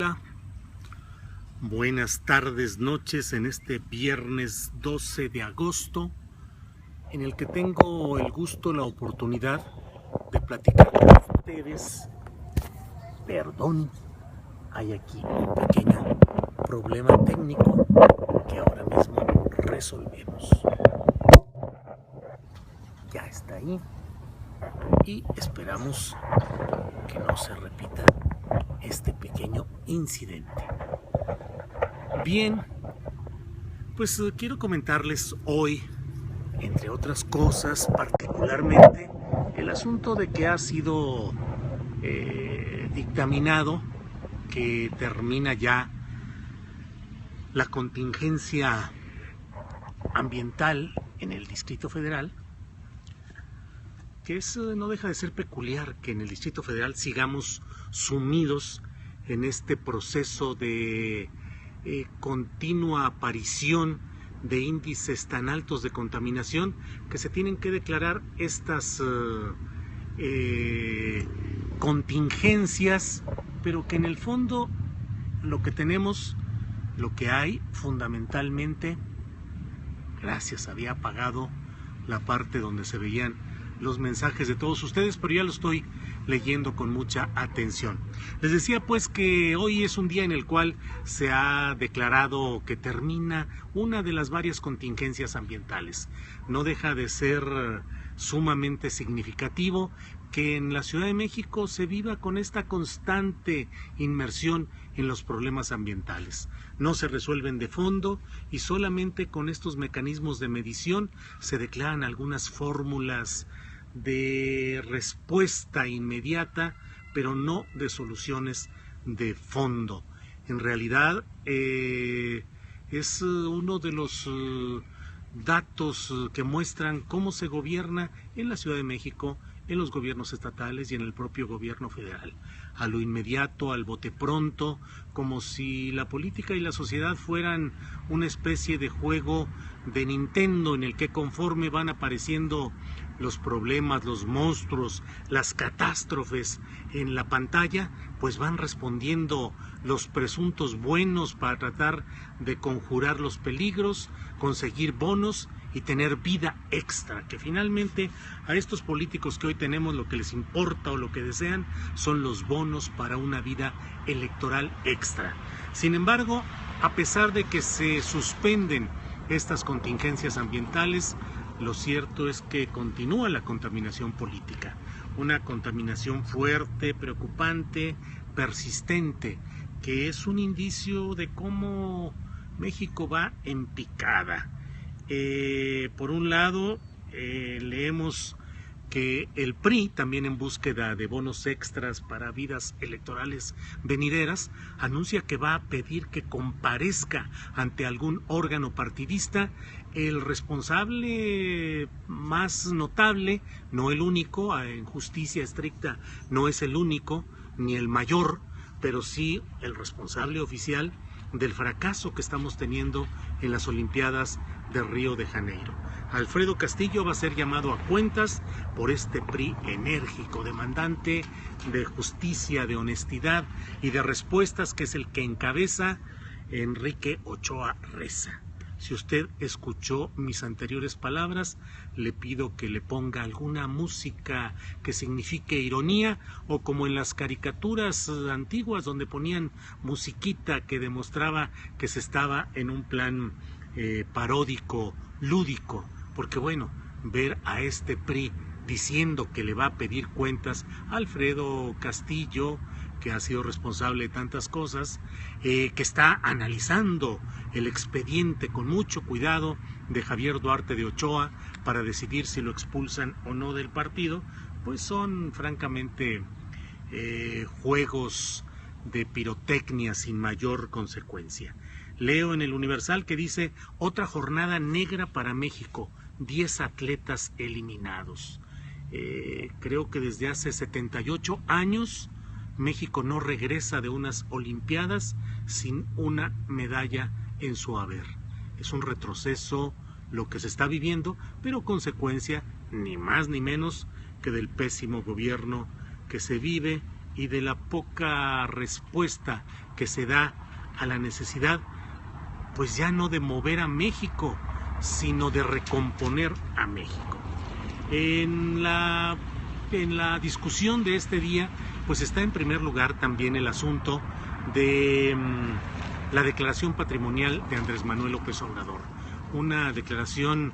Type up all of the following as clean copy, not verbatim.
Hola, buenas tardes, noches en este viernes 12 de agosto, en el que tengo el gusto, la oportunidad de platicar con ustedes. Perdón, hay aquí un pequeño problema técnico que ahora mismo resolvemos. Ya está ahí y esperamos que no se repita este pequeño incidente. Bien, pues quiero comentarles hoy, entre otras cosas, particularmente el asunto de que ha sido dictaminado que termina ya la contingencia ambiental en el Distrito Federal, que no deja de ser peculiar que en el Distrito Federal sigamos sumidos en este proceso de continua aparición de índices tan altos de contaminación que se tienen que declarar estas contingencias, pero que en el fondo lo que tenemos, lo que hay fundamentalmente, gracias, había apagado la parte donde se veían los mensajes de todos ustedes, pero ya lo estoy leyendo con mucha atención. Les decía pues que hoy es un día en el cual se ha declarado que termina una de las varias contingencias ambientales. No deja de ser sumamente significativo que en la Ciudad de México se viva con esta constante inmersión en los problemas ambientales. No se resuelven de fondo y solamente con estos mecanismos de medición se declaran algunas fórmulas de respuesta inmediata, pero no de soluciones de fondo. En realidad es uno de los datos que muestran cómo se gobierna en la Ciudad de México, en los gobiernos estatales y en el propio gobierno federal. A lo inmediato, al bote pronto, como si la política y la sociedad fueran una especie de juego de Nintendo en el que conforme van apareciendo los problemas, los monstruos, las catástrofes en la pantalla, pues van respondiendo los presuntos buenos para tratar de conjurar los peligros, conseguir bonos y tener vida extra, que finalmente a estos políticos que hoy tenemos lo que les importa o lo que desean son los bonos para una vida electoral extra. Sin embargo, a pesar de que se suspenden estas contingencias ambientales, lo cierto es que continúa la contaminación política, una contaminación fuerte, preocupante, persistente, que es un indicio de cómo México va en picada. Por un lado, leemos que el PRI, también en búsqueda de bonos extras para vidas electorales venideras, anuncia que va a pedir que comparezca ante algún órgano partidista el responsable más notable, no el único, en justicia estricta no es el único, ni el mayor, pero sí el responsable oficial del fracaso que estamos teniendo en las Olimpiadas de Río de Janeiro. Alfredo Castillo va a ser llamado a cuentas por este PRI enérgico, demandante de justicia, de honestidad y de respuestas, que es el que encabeza Enrique Ochoa Reza. Si usted escuchó mis anteriores palabras, le pido que le ponga alguna música que signifique ironía, o como en las caricaturas antiguas donde ponían musiquita que demostraba que se estaba en un plan paródico, lúdico, porque bueno, ver a este PRI diciendo que le va a pedir cuentas a Alfredo Castillo, que ha sido responsable de tantas cosas, que está analizando el expediente con mucho cuidado de Javier Duarte de Ochoa para decidir si lo expulsan o no del partido, pues son francamente juegos de pirotecnia sin mayor consecuencia. Leo en el Universal que dice: otra jornada negra para México, 10 atletas eliminados. Creo que desde hace 78 años México no regresa de unas Olimpiadas sin una medalla en su haber. Es un retroceso lo que se está viviendo, pero consecuencia ni más ni menos que del pésimo gobierno que se vive y de la poca respuesta que se da a la necesidad, pues ya no de mover a México, sino de recomponer a México. En la discusión de este día, pues está en primer lugar también el asunto de la declaración patrimonial de Andrés Manuel López Obrador. Una declaración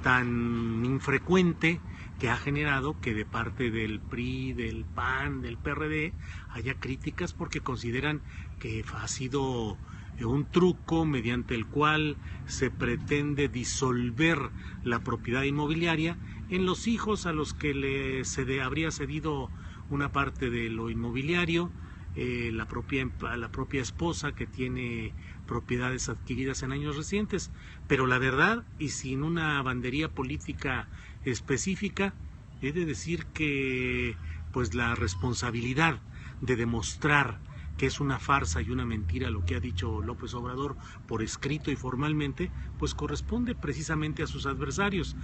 tan infrecuente que ha generado que de parte del PRI, del PAN, del PRD haya críticas porque consideran que ha sido un truco mediante el cual se pretende disolver la propiedad inmobiliaria en los hijos a los que habría cedido una parte de lo inmobiliario, la propia esposa que tiene propiedades adquiridas en años recientes. Pero la verdad, y sin una bandería política específica, he de decir que pues la responsabilidad de demostrar que es una farsa y una mentira lo que ha dicho López Obrador por escrito y formalmente, pues corresponde precisamente a sus adversarios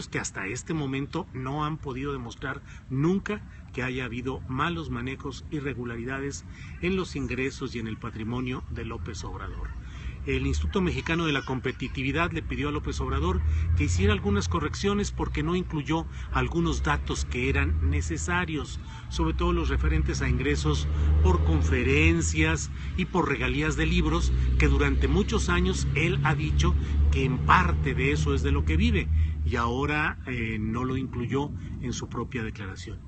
que hasta este momento no han podido demostrar nunca que haya habido malos manejos, irregularidades en los ingresos y en el patrimonio de López Obrador. El Instituto Mexicano de la Competitividad le pidió a López Obrador que hiciera algunas correcciones porque no incluyó algunos datos que eran necesarios, sobre todo los referentes a ingresos por conferencias y por regalías de libros, que durante muchos años él ha dicho que en parte de eso es de lo que vive, y ahora no lo incluyó en su propia declaración.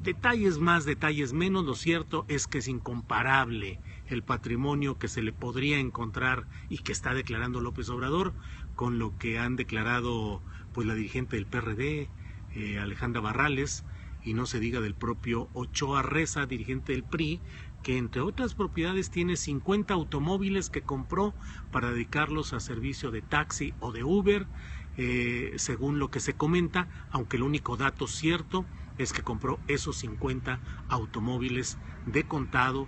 Detalles más, detalles menos, lo cierto es que es incomparable el patrimonio que se le podría encontrar y que está declarando López Obrador con lo que han declarado pues la dirigente del PRD, Alejandra Barrales, y no se diga del propio Ochoa Reza, dirigente del PRI, que entre otras propiedades tiene 50 automóviles que compró para dedicarlos a servicio de taxi o de Uber, según lo que se comenta, aunque el único dato cierto es que compró esos 50 automóviles de contado,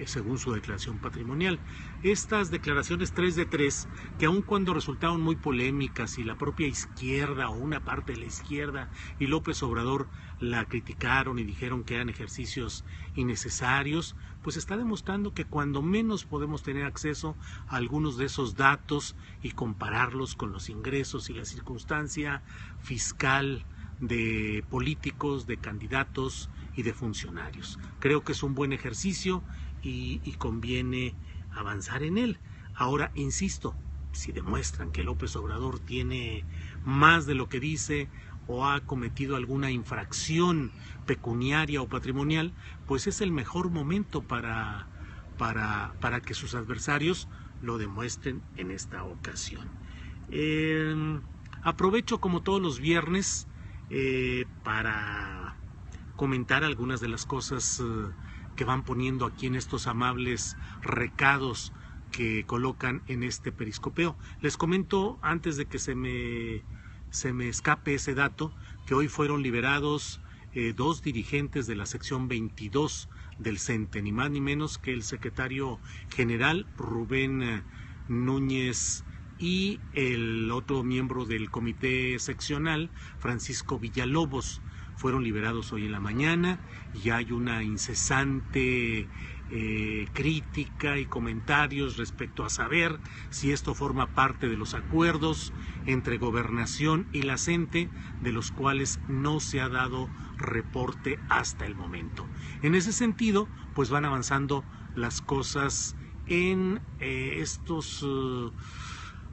según su declaración patrimonial. Estas declaraciones 3 de 3, que aun cuando resultaron muy polémicas y la propia izquierda o una parte de la izquierda y López Obrador la criticaron y dijeron que eran ejercicios innecesarios, pues está demostrando que cuando menos podemos tener acceso a algunos de esos datos y compararlos con los ingresos y la circunstancia fiscal de políticos, de candidatos y de funcionarios. Creo que es un buen ejercicio y conviene avanzar en él. Ahora, insisto, si demuestran que López Obrador tiene más de lo que dice o ha cometido alguna infracción pecuniaria o patrimonial, pues es el mejor momento para que sus adversarios lo demuestren en esta ocasión. Aprovecho como todos los viernes para comentar algunas de las cosas que van poniendo aquí en estos amables recados que colocan en este periscopeo. Les comento, antes de que se me escape ese dato, que hoy fueron liberados 2 dirigentes de la sección 22 del CENTE, ni más ni menos que el secretario general Rubén Núñez y el otro miembro del comité seccional, Francisco Villalobos. Fueron liberados hoy en la mañana y hay una incesante crítica y comentarios respecto a saber si esto forma parte de los acuerdos entre Gobernación y la CENTE, de los cuales no se ha dado reporte hasta el momento. En ese sentido, pues van avanzando las cosas en estos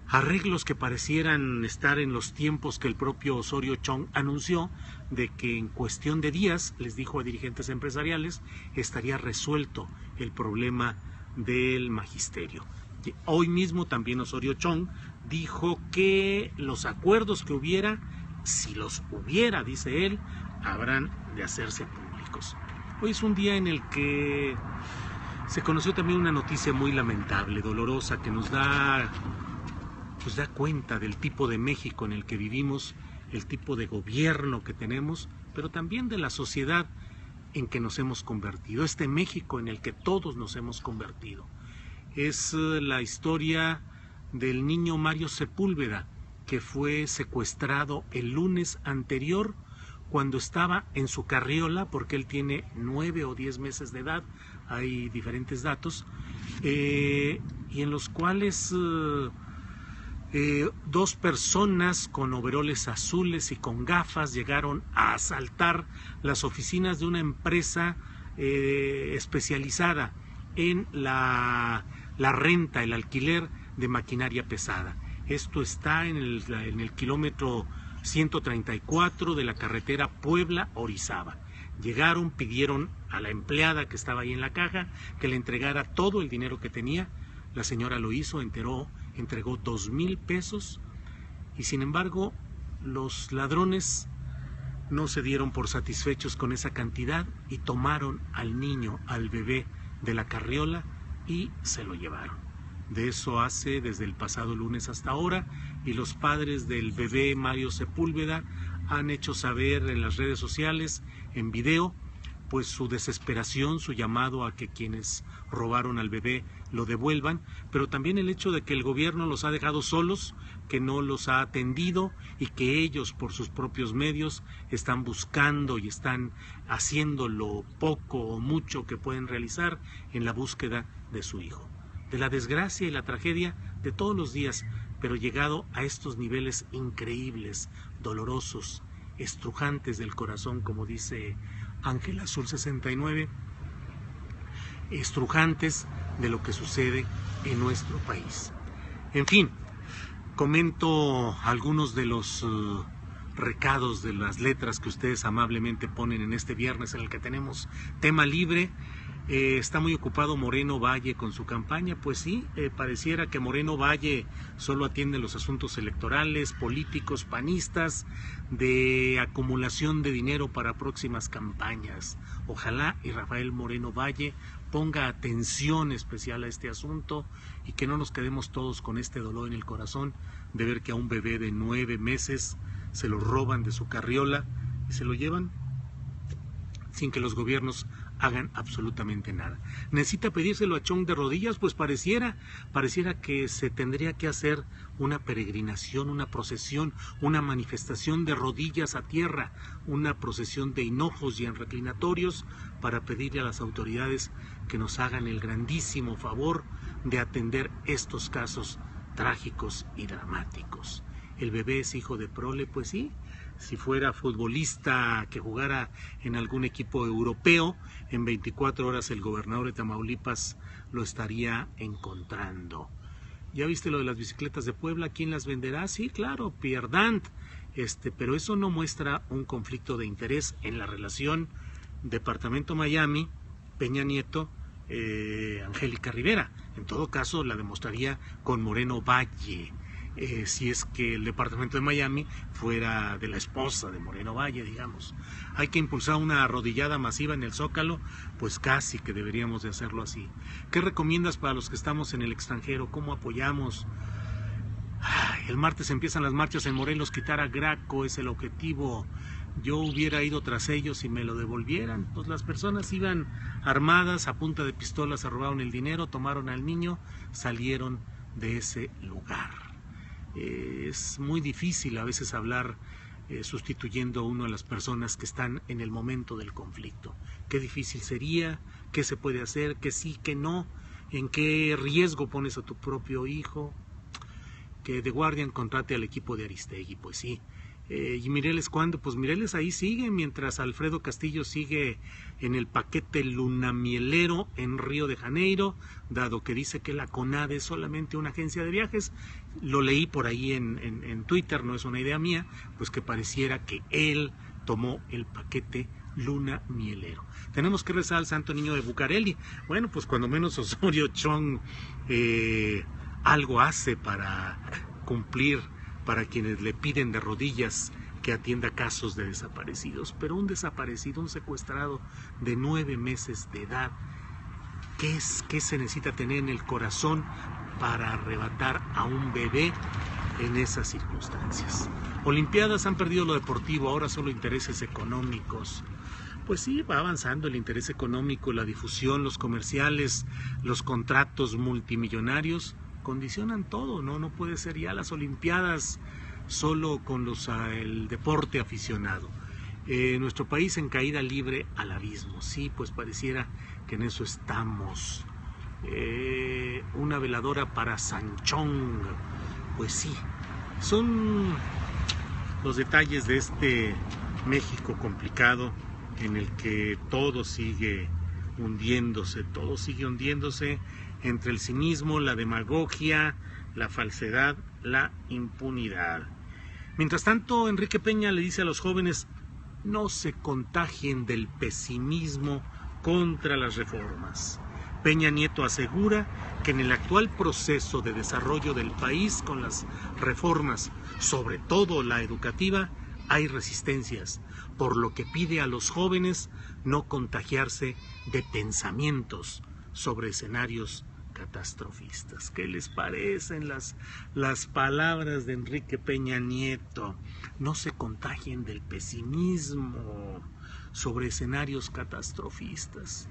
arreglos que parecieran estar en los tiempos que el propio Osorio Chong anunció, de que en cuestión de días, les dijo a dirigentes empresariales, estaría resuelto el problema del magisterio. Hoy mismo también Osorio Chong dijo que los acuerdos que hubiera, si los hubiera, dice él, habrán de hacerse públicos. Hoy es un día en el que se conoció también una noticia muy lamentable, dolorosa, que nos da cuenta del tipo de México en el que vivimos, el tipo de gobierno que tenemos, pero también de la sociedad en que nos hemos convertido, este México en el que todos nos hemos convertido. Es la historia del niño Mario Sepúlveda, que fue secuestrado el lunes anterior cuando estaba en su carriola, porque él tiene 9 o 10 meses de edad, hay diferentes datos, y en los cuales dos personas con overoles azules y con gafas llegaron a asaltar las oficinas de una empresa especializada en la renta, el alquiler de maquinaria pesada. Esto está en el kilómetro 134 de la carretera Puebla-Orizaba. Llegaron, pidieron a la empleada que estaba ahí en la caja que le entregara todo el dinero que tenía. La señora lo hizo, entregó 2,000 pesos y sin embargo los ladrones no se dieron por satisfechos con esa cantidad y tomaron al niño, al bebé de la carriola y se lo llevaron. De eso hace desde el pasado lunes hasta ahora, y los padres del bebé Mario Sepúlveda han hecho saber en las redes sociales, en video, pues su desesperación, su llamado a que quienes robaron al bebé lo devuelvan, pero también el hecho de que el gobierno los ha dejado solos, que no los ha atendido y que ellos por sus propios medios están buscando y están haciendo lo poco o mucho que pueden realizar en la búsqueda de su hijo. De la desgracia y la tragedia de todos los días, pero llegado a estos niveles increíbles, dolorosos, estrujantes del corazón, como dice Ángel Azul 69, estrujantes de lo que sucede en nuestro país. En fin, comento algunos de los recados de las letras que ustedes amablemente ponen en este viernes en el que tenemos tema libre. Está muy ocupado Moreno Valle con su campaña. Pues sí, pareciera que Moreno Valle solo atiende los asuntos electorales, políticos, panistas, de acumulación de dinero para próximas campañas. Ojalá y Rafael Moreno Valle ponga atención especial a este asunto y que no nos quedemos todos con este dolor en el corazón de ver que a un bebé de 9 meses se lo roban de su carriola y se lo llevan sin que los gobiernos hagan absolutamente nada. ¿Necesita pedírselo a Chong de rodillas? Pues pareciera que se tendría que hacer una peregrinación, una procesión, una manifestación de rodillas a tierra, una procesión de hinojos y en reclinatorios para pedirle a las autoridades que nos hagan el grandísimo favor de atender estos casos trágicos y dramáticos. ¿El bebé es hijo de prole? Pues sí. Si fuera futbolista que jugara en algún equipo europeo, en 24 horas el gobernador de Tamaulipas lo estaría encontrando. ¿Ya viste lo de las bicicletas de Puebla? ¿Quién las venderá? Sí, claro, Pierre Dant. Pero eso no muestra un conflicto de interés en la relación Departamento Miami, Peña Nieto, Angélica Rivera. En todo caso, la demostraría con Moreno Valle. Si es que el departamento de Miami fuera de la esposa de Moreno Valle, digamos. Hay que impulsar una arrodillada masiva en el Zócalo, pues casi que deberíamos de hacerlo así. ¿Qué recomiendas para los que estamos en el extranjero? ¿Cómo apoyamos? El martes empiezan las marchas en Morelos, quitar a Graco es el objetivo. Yo hubiera ido tras ellos y me lo devolvieran. Pues las personas iban armadas, a punta de pistolas, se robaron el dinero, tomaron al niño, salieron de ese lugar. Es muy difícil a veces hablar sustituyendo a uno a las personas que están en el momento del conflicto. Qué difícil sería, qué se puede hacer, qué sí, qué no, en qué riesgo pones a tu propio hijo. Que The Guardian contrate al equipo de Aristegui, pues sí. ¿Y Mireles cuándo? Pues Mireles ahí sigue, mientras Alfredo Castillo sigue en el paquete lunamielero en Río de Janeiro, dado que dice que la CONADE es solamente una agencia de viajes. Lo leí por ahí en Twitter, no es una idea mía, pues que pareciera que él tomó el paquete lunamielero. Tenemos que rezar al Santo Niño de Bucareli. Bueno, pues cuando menos Osorio Chong algo hace para cumplir, para quienes le piden de rodillas que atienda casos de desaparecidos. Pero un desaparecido, un secuestrado de 9 meses de edad, ¿qué se necesita tener en el corazón para arrebatar a un bebé en esas circunstancias? Olimpiadas han perdido lo deportivo, ahora solo intereses económicos. Pues sí, va avanzando el interés económico, la difusión, los comerciales, los contratos multimillonarios condicionan todo, no puede ser ya las Olimpiadas solo con el deporte aficionado. Nuestro país en caída libre al abismo. Sí, pues pareciera que en eso estamos. Una veladora para Sanchong. Pues sí, son los detalles de este México complicado en el que todo sigue hundiéndose entre el cinismo, la demagogia, la falsedad, la impunidad. Mientras tanto, Enrique Peña le dice a los jóvenes: no se contagien del pesimismo contra las reformas. Peña Nieto asegura que en el actual proceso de desarrollo del país con las reformas, sobre todo la educativa, hay resistencias, por lo que pide a los jóvenes no contagiarse de pensamientos sobre escenarios catastrofistas. ¿Qué les parecen las palabras de Enrique Peña Nieto? No se contagien del pesimismo sobre escenarios catastrofistas.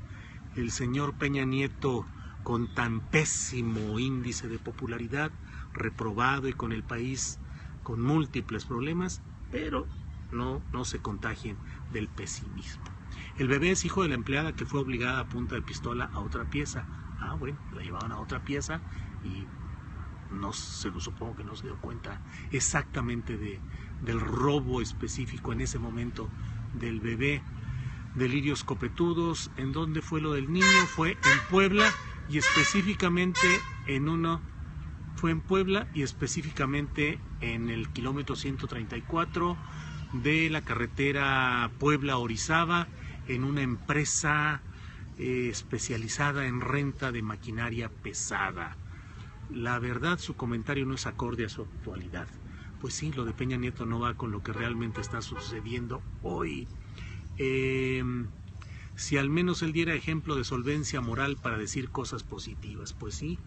El señor Peña Nieto, con tan pésimo índice de popularidad, reprobado y con el país con múltiples problemas, pero no se contagien del pesimismo. El bebé es hijo de la empleada que fue obligada a punta de pistola a otra pieza. Bueno, la llevaban a otra pieza y supongo que no se dio cuenta exactamente del robo específico en ese momento del bebé. Delirios copetudos. ¿En dónde fue lo del niño? Fue en Puebla y específicamente en el kilómetro 134 de la carretera Puebla-Orizaba, en una empresa especializada en renta de maquinaria pesada. La verdad, su comentario no es acorde a su actualidad. Pues sí, lo de Peña Nieto no va con lo que realmente está sucediendo hoy. Si al menos él diera ejemplo de solvencia moral para decir cosas positivas, pues sí,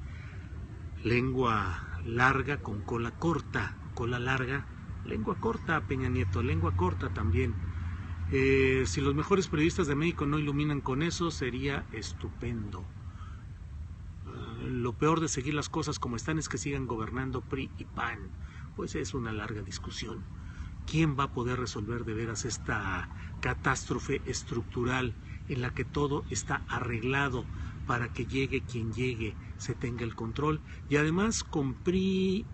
lengua larga con cola corta, cola larga, lengua corta, Peña Nieto, lengua corta también. Si los mejores periodistas de México no iluminan con eso, sería estupendo. Lo peor de seguir las cosas como están es que sigan gobernando PRI y PAN. Pues es una larga discusión. ¿Quién va a poder resolver de veras esta catástrofe estructural en la que todo está arreglado para que llegue quien llegue, se tenga el control? Y además con PRI,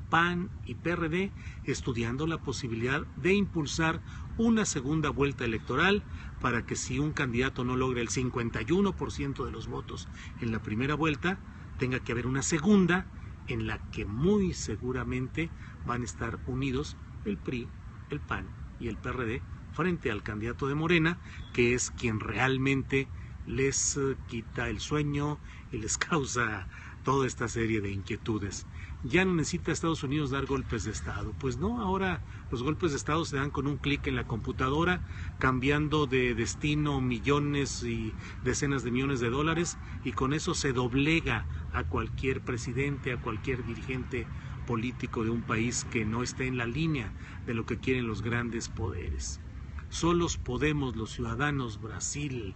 PAN y PRD estudiando la posibilidad de impulsar una segunda vuelta electoral para que si un candidato no logra el 51% de los votos en la primera vuelta, tenga que haber una segunda en la que muy seguramente van a estar unidos el PRI, el PAN y el PRD frente al candidato de Morena, que es quien realmente les quita el sueño y les causa toda esta serie de inquietudes. Ya no necesita Estados Unidos dar golpes de Estado. Pues no, ahora los golpes de Estado se dan con un clic en la computadora, cambiando de destino millones y decenas de millones de dólares, y con eso se doblega a cualquier presidente, a cualquier dirigente político de un país que no esté en la línea de lo que quieren los grandes poderes. Solos podemos los ciudadanos, Brasil.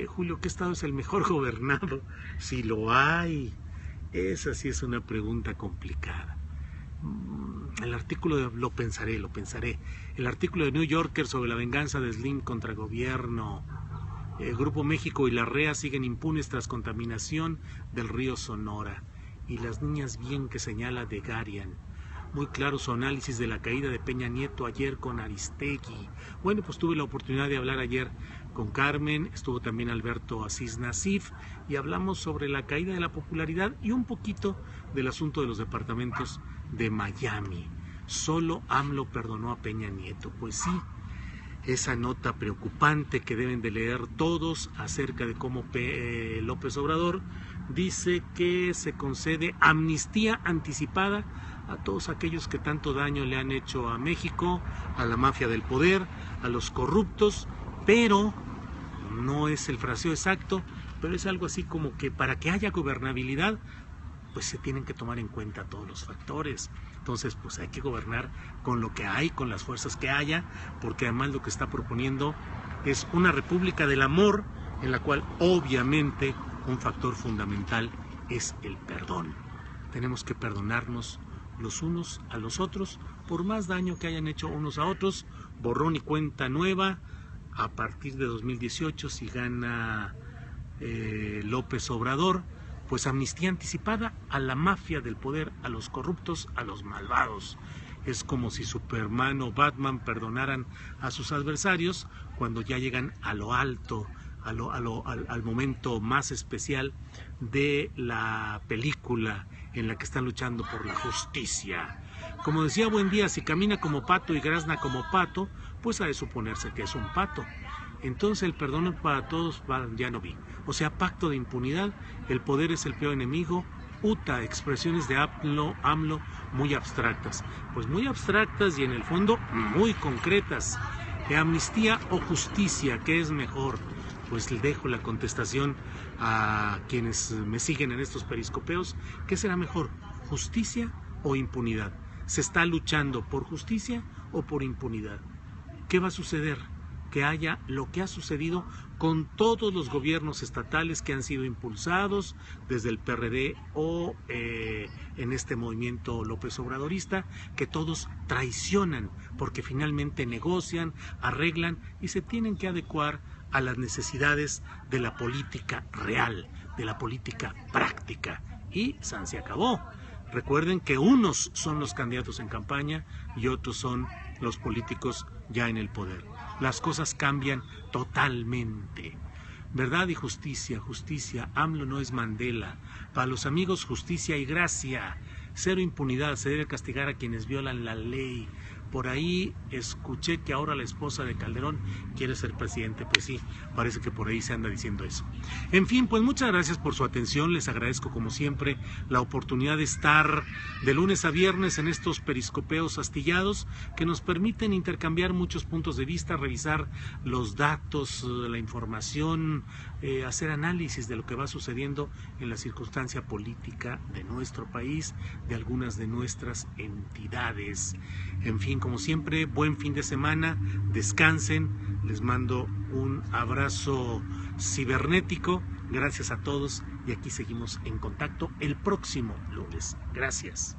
Julio, ¿qué estado es el mejor gobernado? Si lo hay. Esa sí es una pregunta complicada. El artículo lo pensaré. El artículo de New Yorker sobre la venganza de Slim contra gobierno. Grupo México y la REA siguen impunes tras contaminación del río Sonora. Y las niñas bien que señala de Garian. Muy claro su análisis de la caída de Peña Nieto ayer con Aristegui. Bueno, pues tuve la oportunidad de hablar ayer con Carmen, estuvo también Alberto Asís Nasif, y hablamos sobre la caída de la popularidad y un poquito del asunto de los departamentos de Miami. Solo AMLO perdonó a Peña Nieto. Pues sí, esa nota preocupante que deben de leer todos acerca de cómo López Obrador dice que se concede amnistía anticipada a todos aquellos que tanto daño le han hecho a México, a la mafia del poder, a los corruptos, pero no es el fraseo exacto, pero es algo así como que para que haya gobernabilidad, pues se tienen que tomar en cuenta todos los factores. Entonces, pues hay que gobernar con lo que hay, con las fuerzas que haya, porque además lo que está proponiendo es una república del amor, en la cual obviamente un factor fundamental es el perdón. Tenemos que perdonarnos los unos a los otros, por más daño que hayan hecho unos a otros, borrón y cuenta nueva a partir de 2018 si gana López Obrador, pues amnistía anticipada a la mafia del poder, a los corruptos, a los malvados. Es como si Superman o Batman perdonaran a sus adversarios cuando ya llegan a lo alto, al momento más especial de la película en la que están luchando por la justicia. Como decía Buendía, si camina como pato y grazna como pato, pues ha de suponerse que es un pato. Entonces el perdón para todos ya no vi. O sea, pacto de impunidad, el poder es el peor enemigo, UTA, expresiones de AMLO muy abstractas. Pues muy abstractas y en el fondo muy concretas. Amnistía o justicia, ¿qué es mejor? Pues le dejo la contestación a quienes me siguen en estos periscopeos. ¿Qué será mejor? ¿Justicia o impunidad? ¿Se está luchando por justicia o por impunidad? ¿Qué va a suceder? Que haya lo que ha sucedido con todos los gobiernos estatales que han sido impulsados desde el PRD o en este movimiento López Obradorista, que todos traicionan porque finalmente negocian, arreglan y se tienen que adecuar a las necesidades de la política real, de la política práctica. Y se acabó. Recuerden que unos son los candidatos en campaña y otros son los políticos ya en el poder. Las cosas cambian totalmente. Verdad y justicia, justicia. AMLO no es Mandela. Para los amigos, justicia y gracia. Cero impunidad, se debe castigar a quienes violan la ley. Por ahí escuché que ahora la esposa de Calderón quiere ser presidente. Pues sí, parece que por ahí se anda diciendo eso. En fin, pues muchas gracias por su atención. Les agradezco como siempre la oportunidad de estar de lunes a viernes en estos periscopeos astillados que nos permiten intercambiar muchos puntos de vista, revisar los datos, la información, hacer análisis de lo que va sucediendo en la circunstancia política de nuestro país, de algunas de nuestras entidades. En fin, como siempre, buen fin de semana, descansen, les mando un abrazo cibernético, gracias a todos y aquí seguimos en contacto el próximo lunes. Gracias.